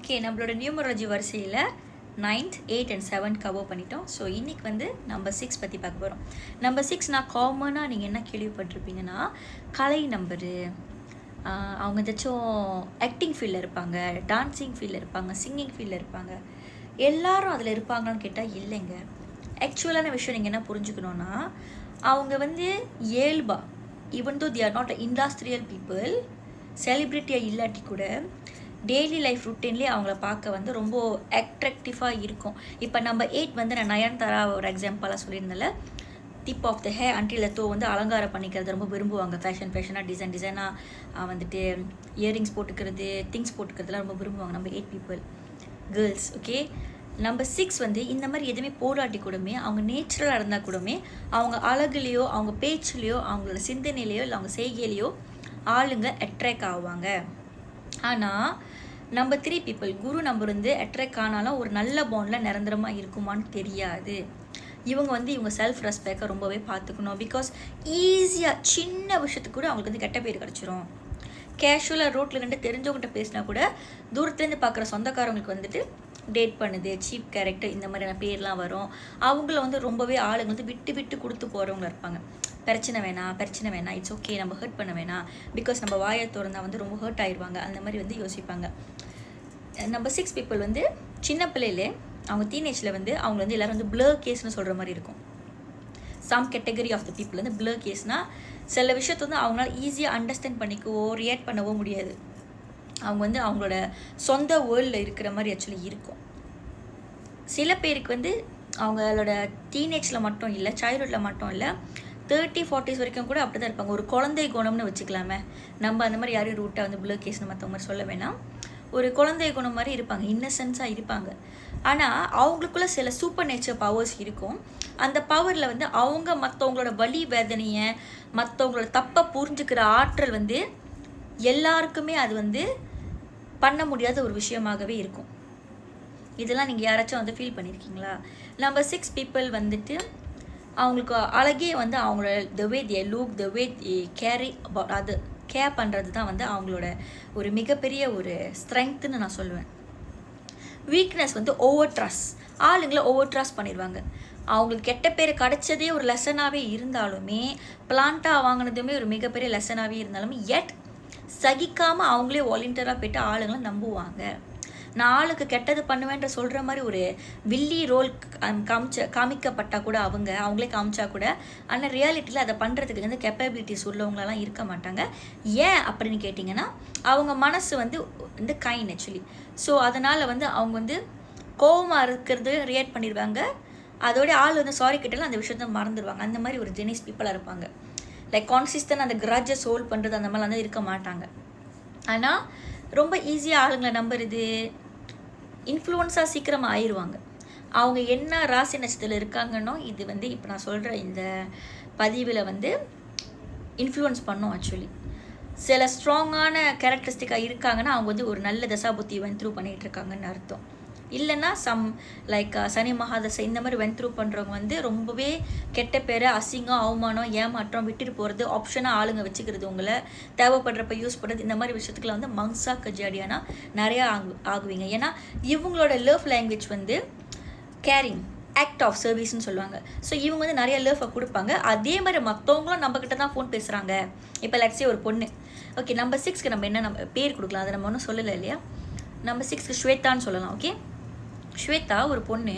Okay, நம்மளோட numerology வரிசையில் 9th 8 and 7 cover பண்ணிட்டோம். ஸோ இன்றைக்கி வந்து நம்பர் 6 பற்றி பார்க்க போகிறோம். நம்பர் 6 நான் காமனாக நீங்கள் என்ன கேள்விப்பட்டிருப்பீங்கன்னா, கலை நம்பரு, அவங்க ஏதாச்சும் ஆக்டிங் ஃபீல்டில் இருப்பாங்க, டான்ஸிங் ஃபீல்டில் இருப்பாங்க, சிங்கிங் ஃபீல்டில் இருப்பாங்க. எல்லாரும் அதில் இருப்பாங்களான்னு கேட்டால் இல்லைங்க. ஆக்சுவலான விஷயம் நீங்கள் என்ன புரிஞ்சுக்கணுன்னா, அவங்க வந்து இயல்பா even though they are not industrial people, செலிப்ரிட்டியாக இல்லாட்டி கூட டெய்லி லைஃப் ருட்டீன்லேயே அவங்கள பார்க்க வந்து ரொம்ப அட்ராக்டிவாக இருக்கும். இப்போ நம்பர் 8 வந்து நான் நயன்தாரா ஒரு எக்ஸாம்பிளாக சொல்லியிருந்தேன்ல, tip of the hair until toe வந்து அலங்காரம் பண்ணிக்கிறது ரொம்ப விரும்புவாங்க. ஃபேஷனாக டிசைனாக வந்துட்டு இயரிங்ஸ் போட்டுக்கிறது, திங்ஸ் போட்டுக்கிறதுலாம் ரொம்ப விரும்புவாங்க number 8 people, girls. Okay, number 6 வந்து இந்த மாதிரி எதுவுமே போராட்டி கூடமே, அவங்க நேச்சுரலாக இருந்தால் கூடமே, அவங்க அழகுலேயோ அவங்க பேச்சுலேயோ அவங்களோட சிந்தனையிலையோ இல்லை அவங்க செய்கையிலையோ ஆளுங்க அட்ராக்ட் ஆவாங்க. ஆனால் நம்பர் 3 பீப்புள், குரு நம்பர் வந்து அட்ராக்ட் ஆனாலும் ஒரு நல்ல பாண்டில் நிரந்தரமாக இருக்குமான்னு தெரியாது. இவங்க வந்து இவங்க செல்ஃப் ரெஸ்பெக்டை ரொம்பவே பார்த்துக்கணும். பிகாஸ் ஈஸியாக சின்ன விஷயத்துக்கு கூட அவங்களுக்கு வந்து கெட்ட பேர் கிடச்சிரும். கேஷுவலாக ரோட்டில் ரெண்டு தெரிஞ்சவங்ககிட்ட பேசினா கூட தூரத்துலேருந்து பார்க்குற சொந்தக்காரங்களுக்கு வந்துட்டு டேட் பண்ணுது, சீப் கேரக்டர், இந்த மாதிரியான பேர்லாம் வரும். அவங்கள வந்து ரொம்பவே ஆளுங்க வந்து விட்டு விட்டு கொடுத்து போகிறவங்க இருப்பாங்க. பிரச்சனை வேணாம், இட்ஸ் ஓகே, நம்ம ஹர்ட் பண்ண வேணாம், பிகாஸ் நம்ம வாயை திறந்தா வந்து ரொம்ப ஹர்ட் ஆயிடுவாங்க, அந்த மாதிரி வந்து யோசிப்பாங்க. நம்பர் 6 பீப்புள் வந்து சின்ன பிள்ளையிலே அவங்க டீனேஜில் வந்து அவங்க வந்து எல்லோரும் வந்து பிளர் கேஸ்னு சொல்கிற மாதிரி இருக்கும். Some category of the people வந்து பிளர் கேஸ்னால் சில விஷயத்த வந்து அவங்களால ஈஸியாக அண்டர்ஸ்டாண்ட் பண்ணிக்கவோ ரியாக்ட் பண்ணவோ முடியாது. அவங்க வந்து அவங்களோட சொந்த வேர்ல்டில் இருக்கிற மாதிரி ஆக்சுவலி இருக்கும். சில பேருக்கு வந்து அவங்களோட டீனேஜில் மட்டும் இல்லை, சைல்ட்ஹுட்டில் மட்டும் இல்லை, 30-40s வரைக்கும் கூட அப்படி தான் இருப்பாங்க. ஒரு குழந்தை குணம்னு வச்சுக்கலாமே. நம்ம அந்த மாதிரி யாரையும் ரூட்டாக வந்து பிளர் கேஸ்னு மற்றவங்க மாதிரி சொல்ல வேணாம். ஒரு குழந்தை குணம் மாதிரி இருப்பாங்க, இன்னசென்ஸாக இருப்பாங்க. ஆனால் அவங்களுக்குள்ள சில சூப்பர் நேச்சர் பவர்ஸ் இருக்கும். அந்த பவரில் வந்து அவங்க மற்றவங்களோட வலி வேதனையை, மற்றவங்களோட தப்பை புரிஞ்சுக்கிற ஆற்றல் வந்து எல்லாருக்குமே அது வந்து பண்ண முடியாத ஒரு விஷயமாகவே இருக்கும். இதெல்லாம் நீங்கள் யாராச்சும் வந்து ஃபீல் பண்ணியிருக்கீங்களா? நம்பர் 6 பீப்புள் வந்துட்டு அவங்களுக்கு அழகே வந்து அவங்களோட the way they look, the way they carry about அது கேர் பண்ணுறது தான் வந்து அவங்களோட ஒரு மிகப்பெரிய ஒரு ஸ்ட்ரென்த்துன்னு நான் சொல்லுவேன். வீக்னஸ் வந்து ஓவர் ட்ரஸ்ட், ஆளுங்களை ஓவர் ட்ரஸ்ட் பண்ணிடுவாங்க. அவங்களுக்கு கெட்ட பேர் கிடச்சதே ஒரு லெசனாகவே இருந்தாலுமே, பிளான்ட்டாக வாங்கினதுமே ஒரு மிகப்பெரிய லெசனாகவே இருந்தாலுமே, எட் சகிக்காமல் அவங்களே வாலண்டியராக போய்ட்டு ஆளுங்களை நம்புவாங்க. நான் ஆளுக்கு கெட்டது பண்ணுவேன்ற சொல்கிற மாதிரி ஒரு வில்லி ரோல் காமிக்கப்பட்டால் கூட அவங்களே காமிச்சா கூட, ஆனால் ரியாலிட்டியில் அதை பண்ணுறதுக்கு வந்து கேப்பபிலிட்டிஸ் உள்ளவங்களெல்லாம் இருக்க மாட்டாங்க. ஏன் அப்படின்னு கேட்டிங்கன்னா, அவங்க மனசு வந்து கைண்ட் ஆக்சுவலி. ஸோ அதனால் வந்து அவங்க வந்து கோவமாக இருக்கிறது ரியாக்ட் பண்ணிடுவாங்க. அதோடைய ஆள் வந்து சாரி கிட்டலாம் அந்த விஷயத்த மறந்துடுவாங்க. அந்த மாதிரி ஒரு ஜெனிஸ் பீப்புளாக இருப்பாங்க. லைக் கான்சிஸ்டன்ட் அந்த கிரட்ஜை சோல்வ் பண்ணுறது அந்த மாதிரிலாம் வந்து இருக்க மாட்டாங்க. ஆனால் ரொம்ப ஈஸியாக ஆளுங்களை நம்புறது, இன்ஃப்ளூயன்ஸாக சீக்கிரமாக ஆயிடுவாங்க. அவங்க என்ன ராசி நட்சத்திரத்தில் இருக்காங்கன்னோ இது வந்து இப்போ நான் சொல்கிற இந்த பதிவில் வந்து இன்ஃப்ளூயன்ஸ் பண்ணோம். ஆக்சுவலி சில ஸ்ட்ராங்கான கேரக்டரிஸ்டிக்காக இருக்காங்கன்னா அவங்க வந்து ஒரு நல்ல தசாபுத்தி வென் த்ரூ பண்ணிகிட்டு இருக்காங்கன்னு அர்த்தம். இல்லைன்னா லைக் சனி மகாதசை இந்த மாதிரி வென் த்ரூ பண்ணுறவங்க வந்து ரொம்பவே கெட்ட பேரை, அசிங்கம், அவமானம், ஏமாற்றம், விட்டுட்டு போகிறது, ஆப்ஷனாக ஆளுங்க வச்சுக்கிறது, உங்களை தேவைப்படுறப்ப யூஸ் பண்ணுறது, இந்த மாதிரி விஷயத்துக்குலாம் வந்து மங்ஸா கஜாடியானா நிறையா ஆகுவீங்க. ஏன்னா இவங்களோட லவ் லாங்குவேஜ் வந்து கேரிங், ஆக்ட் ஆஃப் சர்வீஸ்ன்னு சொல்லுவாங்க. ஸோ இவங்க வந்து நிறைய லவ்வை கொடுப்பாங்க. அதே மாதிரி மற்றவங்களும் நம்மக்கிட்ட தான் ஃபோன் பேசுகிறாங்க. இப்போ லட்சே ஒரு பொண்ணு, ஓகே, நம்பர் 6க்கு நம்ம என்ன நம்ம பேர் கொடுக்கலாம், அதை நம்ம ஒன்றும் சொல்லலை இல்லையா. நம்பர் 6க்கு ஸ்வேதான்னு சொல்லலாம். ஓகே, ஸ்வேதா ஒரு பொண்ணு,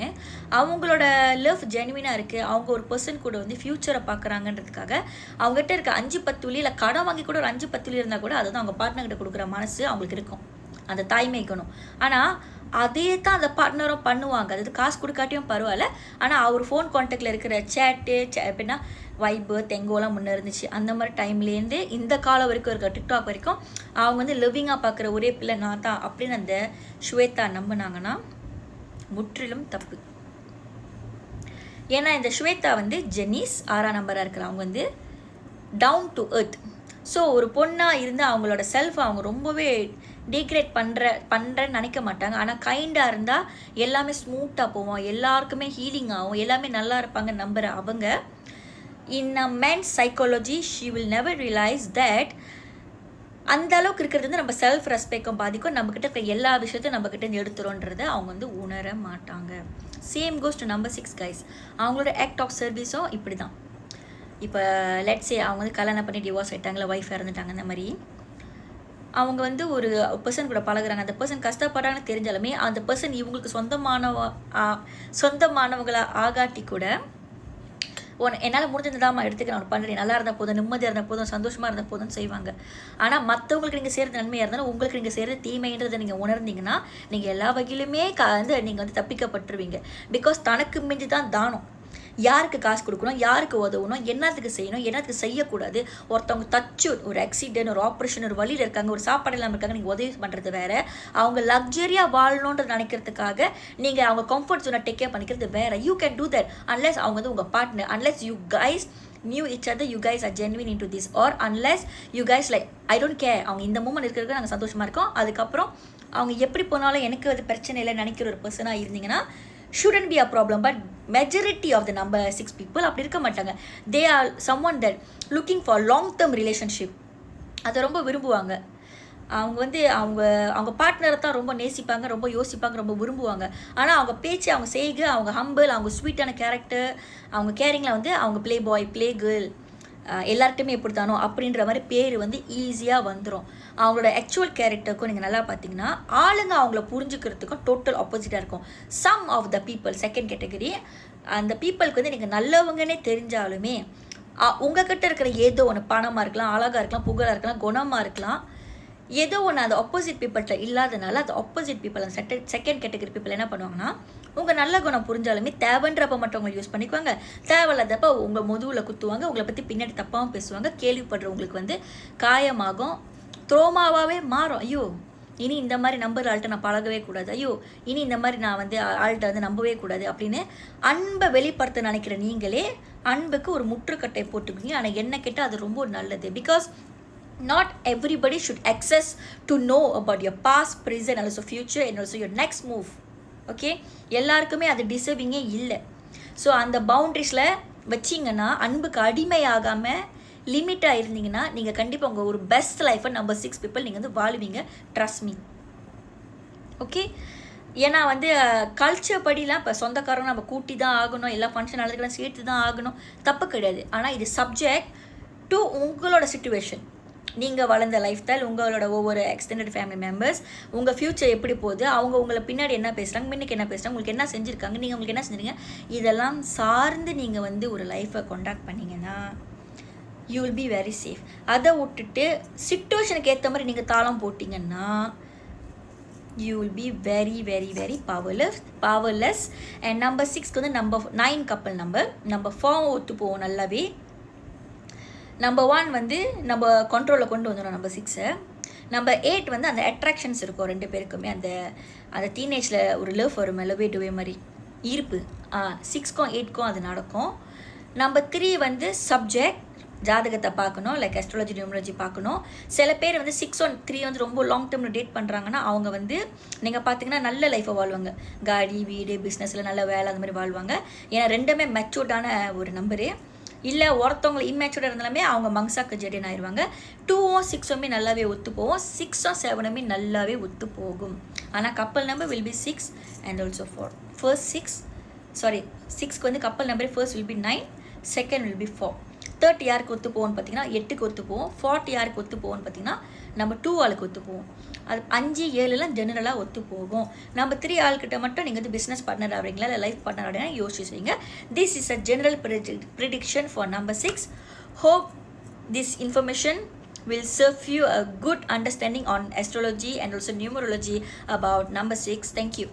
அவங்களோட லவ் ஜென்வினாக இருக்குது. அவங்க ஒரு பர்சன் கூட வந்து ஃப்யூச்சரை பார்க்குறாங்கன்றதுக்காக அவங்ககிட்ட இருக்க 5-10 துளி இல்லை கடன் வாங்கி கூட ஒரு 5-10 துளி இருந்தால் கூட அதுதான் அவங்க பார்ட்னர்கிட்ட கொடுக்குற மனசு அவங்களுக்கு இருக்கும், அந்த தாய்மைக்கணும். ஆனால் அதே தான் அந்த பார்ட்னரும் பண்ணுவாங்க. அதாவது காசு கொடுக்காட்டியும் பரவாயில்ல, ஆனால் அவர் ஃபோன் கான்டாக்டில் இருக்கிற சேட்டு எப்படின்னா வைபு தெங்கோலாம் முன்னே இருந்துச்சு. அந்த மாதிரி டைம்லேருந்து இந்த காலம் வரைக்கும் இருக்க டிக்டாக் வரைக்கும் அவங்க வந்து லிவிங்காக பார்க்குற ஒரே பிள்ளை நான் தான் அப்படின்னு அந்த ஸ்வேதா நம்பினாங்கன்னா முற்றிலும் தப்பு. ஏன்னா இந்த ஸ்வேதா வந்து ஜெனிஸ் 6ஆம் நம்பராக இருக்கிற அவங்க வந்து டவுன் டு எர்த். ஸோ ஒரு பொண்ணாக இருந்து அவங்களோட செல்ஃபை அவங்க ரொம்பவே டீக்ரேட் பண்ணுறேன்னு நினைக்க மாட்டாங்க. ஆனால் கைண்டாக இருந்தால் எல்லாமே ஸ்மூத்தாக போவோம், எல்லாருக்குமே ஹீலிங் ஆகும், எல்லாமே நல்லா இருப்பாங்க நம்புகிற அவங்க, in a man's psychology she will never realise that அந்த அளவுக்கு இருக்கிறது வந்து நம்ம செல்ஃப் ரெஸ்பெக்டும் பாதிக்கும், நம்மக்கிட்ட இருக்கிற எல்லா விஷயத்தையும் நம்மக்கிட்ட எடுத்துருன்றதை அவங்க வந்து உணர மாட்டாங்க. Same goes to number 6 guys. அவங்களோட ஆக்ட் ஆஃப் சர்வீஸும் இப்படி தான். இப்போ லெட்ஸே அவங்க வந்து கல்யாணம் பண்ணி டிவோர்ஸ் ஆகிட்டாங்களா, ஒய்ஃப் இறந்துட்டாங்க, அந்த மாதிரி அவங்க வந்து ஒரு பர்சன் கூட பழகுறாங்க. அந்த பர்சன் கஷ்டப்படுறாங்கன்னு தெரிஞ்சாலுமே அந்த பர்சன் இவங்களுக்கு சொந்தமானவங்களா ஆகாட்டி கூட என்னால் முடிஞ்சதுதாம்மா எடுத்துக்க நான் பண்ணுறேன், நல்லா இருந்தால் போதும், நிம்மதியாக இருந்தால் போதும், சந்தோஷமாக இருந்தால் போதும்னு செய்வாங்க. ஆனால் மற்றவங்களுக்கு நீங்கள் செய்கிறது நன்மையாக இருந்தாலும் உங்களுக்கு நீங்கள் செய்கிறது தீமைன்றதை நீங்கள் உணர்ந்தீங்கன்னா நீங்கள் எல்லா வகையிலுமே நீங்கள் வந்து தப்பிக்கப்பட்டுருவீங்க. பிகாஸ் தனக்கு மிஞ்சி தான் தானம். யாருக்கு காசு கொடுக்கணும், யாருக்கு உதவணும், என்னத்துக்கு செய்யணும், என்னத்துக்கு செய்யக்கூடாது. ஒருத்தவங்க தச்சு ஒரு ஆக்சிடென்ட், ஒரு ஆப்ரேஷன், ஒரு வழியில் இருக்காங்க, ஒரு சாப்பாடு இல்லாமல் இருக்காங்க, நீங்கள் உதவி பண்ணுறது வேறு. அவங்க லக்ஸரியாக வாழணுன்றது நினைக்கிறதுக்காக நீங்கள் அவங்க கம்ஃபர்ட் ஜோனை டேக் கேர் பண்ணிக்கிறது வேறு. You can do that unless அவங்க வந்து உங்கள் partner, unless you guys knew each other, you guys are genuine into this, or unless you guys like I don't care, அவங்க இந்த மூமெண்ட் இருக்கிறதுக்கு நாங்கள் சந்தோஷமாக இருக்கோம், அதுக்கப்புறம் அவங்க எப்படி போனாலும் எனக்கு அது பிரச்சனை இல்லை நினைக்கிற ஒரு பர்சனாக இருந்தீங்கன்னா shouldn't be a problem. But majority of the number 6 people அப்படி இருக்க மாட்டாங்க. They are someone that looking for long term relationship. அதை ரொம்ப விரும்புவாங்க. அவங்க வந்து அவங்க பார்ட்னரை தான் ரொம்ப நேசிப்பாங்க, ரொம்ப யோசிப்பாங்க, ரொம்ப விரும்புவாங்க. ஆனால் அவங்க பேச்சு, அவங்க செய்கை, அவங்க ஹம்பிள், அவங்க ஸ்வீட்டான கேரக்டர், அவங்க கேரிங்கில் வந்து அவங்க ப்ளே பாய், ப்ளே கேர்ள், எல்லார்ட்டுமே எப்படி தானோ அப்படின்ற மாதிரி பேர் வந்து ஈஸியாக வந்துடும். அவங்களோட ஆக்சுவல் கேரக்டருக்கும் நீங்கள் நல்லா பார்த்தீங்கன்னா ஆளுங்க அவங்கள புரிஞ்சுக்கிறதுக்கும் டோட்டல் ஆப்போசிட்டாக இருக்கும். Some of the people, second category, அந்த பீப்புளுக்கு வந்து நீங்கள் நல்லவங்கன்னே தெரிஞ்சாலுமே உங்ககிட்ட இருக்கிற ஏதோ ஒன்று, பணமாக இருக்கலாம், அழகாக இருக்கலாம், புகழாக இருக்கலாம், குணமாக இருக்கலாம், ஏதோ ஒன்று அந்த ஆப்போசிட் பீப்புள்கிட்ட இல்லாதனால அந்த ஆப்போசிட் பீப்புள், அந்த செகண்ட் கேட்டகரி பீப்புள் என்ன பண்ணுவாங்கன்னா உங்கள் நல்ல குணம் புரிஞ்சாலுமே தேவைன்றப்ப மட்டும் உங்களை யூஸ் பண்ணிக்குவாங்க, தேவையில்லாதப்ப உங்கள் முதுகில் குத்துவாங்க, உங்களை பற்றி பின்னாடி தப்பாகவும் பேசுவாங்க, கேள்விப்படுறவங்களுக்கு வந்து காயமாகும், த்ரோமாவாகவே மாறும். ஐயோ இனி இந்த மாதிரி நம்பர் ஆள்கிட்ட நான் பழகவே கூடாது, ஐயோ இனி இந்த மாதிரி நான் வந்து ஆள்கிட்ட வந்து நம்பவே கூடாது அப்படின்னு அன்பை வெளிப்படுத்த நினைக்கிற நீங்களே அன்புக்கு ஒரு முற்றுக்கட்டை போட்டுக்குவீங்க. ஆனால் என்ன கேட்டால் அது ரொம்ப நல்லது. Because not everybody should access to know about your past, present and also future and also your next move. Okay, எல்லாருக்குமே அது டிசர்விங்கே இல்லை. ஸோ அந்த பவுண்ட்ரிஸில் வச்சிங்கன்னா அன்புக்கு அடிமையாகாமல் லிமிட்டாக இருந்தீங்கன்னா நீங்கள் கண்டிப்பாக உங்கள் ஒரு பெஸ்ட் லைஃப்பை நம்பர் 6 பீப்புள் நீங்கள் வந்து வாழுவீங்க. Trust me. ஓகே, ஏன்னா வந்து கல்ச்சர் படிலாம் இப்போ சொந்தக்காரங்க நம்ம கூட்டி தான் ஆகணும், எல்லா ஃபங்க்ஷன் நடந்துக்கலாம் சேர்த்து தான் ஆகணும், தப்பு கிடையாது. ஆனால் இது சப்ஜெக்ட் டு உங்களோட சிச்சுவேஷன், நீங்கள் வளர்ந்த லைஃப் ஸ்டைல், உங்களோட ஒவ்வொரு எக்ஸ்டெண்டட் ஃபேமிலி மெம்பர்ஸ், உங்கள் ஃப்யூச்சர் எப்படி போகுது, அவங்க உங்களை பின்னாடி என்ன பேசுகிறாங்க, முன்னுக்கு என்ன பேசுகிறாங்க, உங்களுக்கு என்ன செஞ்சுருக்காங்க, நீங்கள் உங்களுக்கு என்ன செஞ்சுருங்க, இதெல்லாம் சார்ந்து நீங்கள் வந்து ஒரு லைஃப்பை காண்டாக்ட் பண்ணிங்கன்னா you will be very safe. அதை விட்டுட்டு சிச்சுவேஷனுக்கு ஏற்ற மாதிரி நீங்கள் தாளம் போட்டிங்கன்னா you will be very very very powerless. And number 6க்கு வந்து நம்பர் 9 கப்பல் நம்பர் 4 ஒத்து போவோம் நல்லாவே. நம்பர் 1 வந்து நம்ம கண்ட்ரோலில் கொண்டு வந்துடும் நம்பர் 6. நம்பர் 8 வந்து அந்த அட்ராக்ஷன்ஸ் இருக்கும் ரெண்டு பேருக்குமே, அந்த டீனேஜில் ஒரு லவ் வரும், லவ்வே டுவே மாதிரி ஈர்ப்பு. 6க்கும் 8க்கும் அது நடக்கும். நம்பர் 3 வந்து சப்ஜெக்ட், ஜாதகத்தை பார்க்கணும், லைக் அஸ்ட்ராலஜி, நியூமராலஜி பார்க்கணும். சில பேர் வந்து 6 on 3 வந்து ரொம்ப லாங் டேர்மில் டேட் பண்ணுறாங்கன்னா அவங்க வந்து நீங்கள் பார்த்தீங்கன்னா நல்ல லைஃப்பை வாழ்வாங்க, காடி, வீடு, பிஸ்னஸில் நல்ல வேலை அந்த மாதிரி வாழ்வாங்க. ஏன்னா ரெண்டுமே மெச்சூர்டான ஒரு நம்பரு. இல்லை ஒருத்தவங்களை இம்மேச்சூர்டாக இருந்தாலுமே அவங்க மங்சாக்கு ஜெடின் ஆயிடுவாங்க. 2ம் 6மே நல்லாவே ஒத்து போகும், 6ம் 7மே நல்லாவே ஒத்து போகும். ஆனால் கப்பல் number will be 6 and also 4. First 6க்கு வந்து கப்பல் number first will be 9, second will be 4. 30 யாருக்கு ஒத்து போவோம்னு பார்த்தீங்கன்னா 8க்கு ஒத்து போவோம். 40 யாருக்கு ஒத்து போவோம்னு பார்த்தீங்கன்னா நம்ம 2 ஆளுக்கு ஒத்து போவோம். அது 5, 7லாம் ஜெனரலாக ஒத்து போகும். நம்ம 3 ஆள்கிட்ட மட்டும் நீங்கள் வந்து பிஸ்னஸ் பார்ட்னர் ஆகிறீங்களா இல்லை லைஃப் பார்ட்னர் அப்படின்னா யோசிச்சு செய்யுங்க. This is a general prediction for number 6. Hope this information will serve you a good understanding on astrology and also numerology about number 6. Thank you.